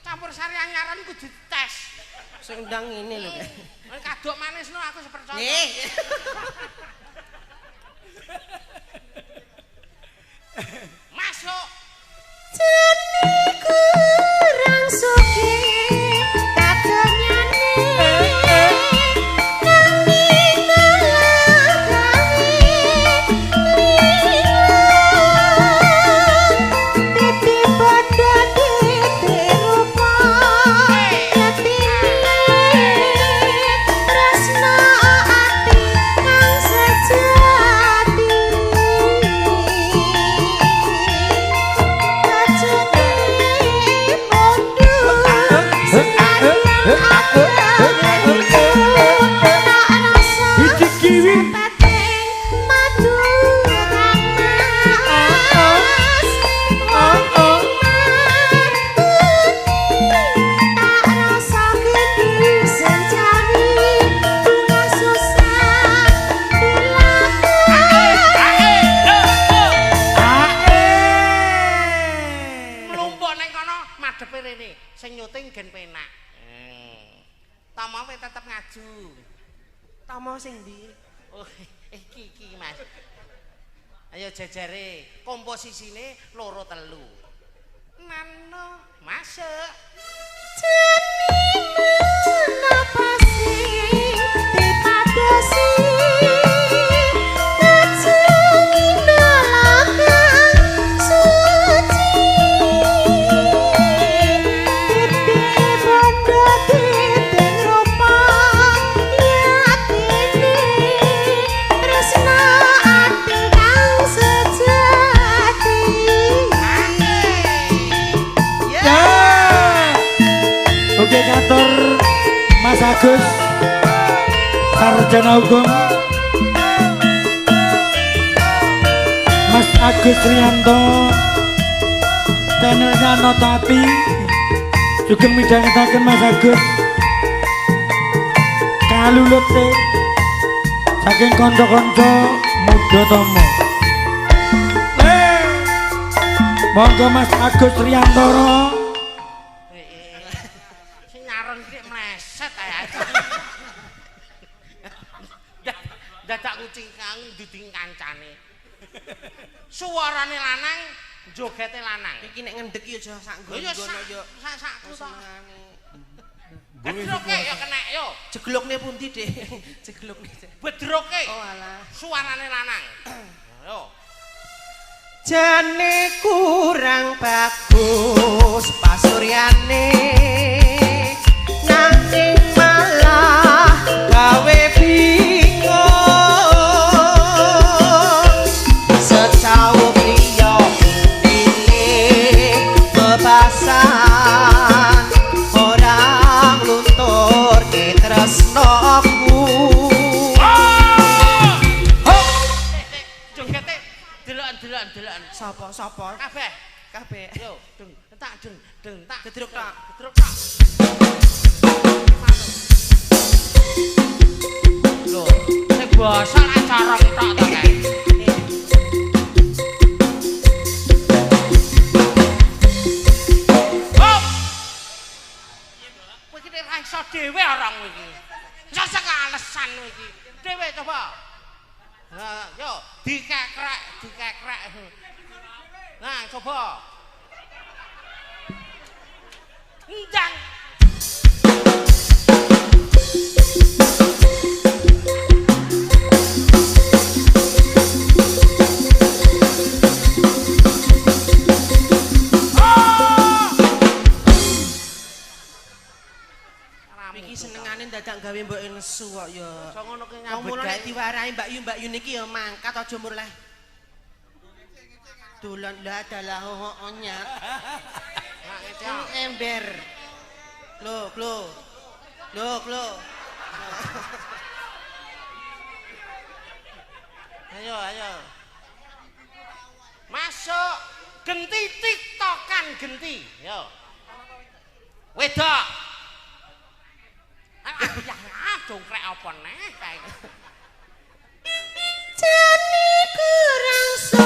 Campur sari anyaran kudu dites. Sing ndang ngene lho. Nek kadok manisno aku sepercaya. Nggih. Masuk. Jane kurang sugih kadonyane. Nanging malah gawe pipi padha dirupa yatine tresna ati kang sejati. Sing nyuting gen penak. Tomowe tetep ngaju. Tomo sing ndi? Oh, iki Mas. Ayo jajare komposisine loro telu. Nano masuk. Jeneng napa sing dipadosi Kantor Mas Agus Sarjana Hukum Mas Agus Rianto channelnya Notati juga midhangetaken Mas Agus kalulute saking kanca-kanca Muda Tomo. Monggo Mas Agus Riantoro dadak kucing kang duding kancane. Suarane lanang, jogete lanang. Iki nek ngendek ya aja sak nggon yo. Sakku to. Bedroke ya kenek yo. Jeglokne pundi, Dik? Jeglokne. Bedroke. Oh alah. Suarane lanang. Yo. Jane kurang bagus pasuryane. Nanging malah gawe Secawuk liya pilih bebasan orang luntur ke tresnoku. Jogete delokan. Sapa? Kabeh. Yo, deng tak. Gedruk tak. Lho, sing basa acara tok to kae. Iso dhewe orang iki. Sesek alesan iki. Dhewe coba. Nah, yo dikekrek. Nah, coba. Ndang. Iki senengane dadak gawe mbok nesu kok ya. Aja ngono ki Wong mulane diwarahi Mbak Yu niki ya mangkat aja murleh. Dolan lah adalah onyat. Nah, Ember. Loh. Ayo. Masuk genti tiktokan genti. Yo. Wedok. Ya, jongkrek apa neh kae. Jani kurang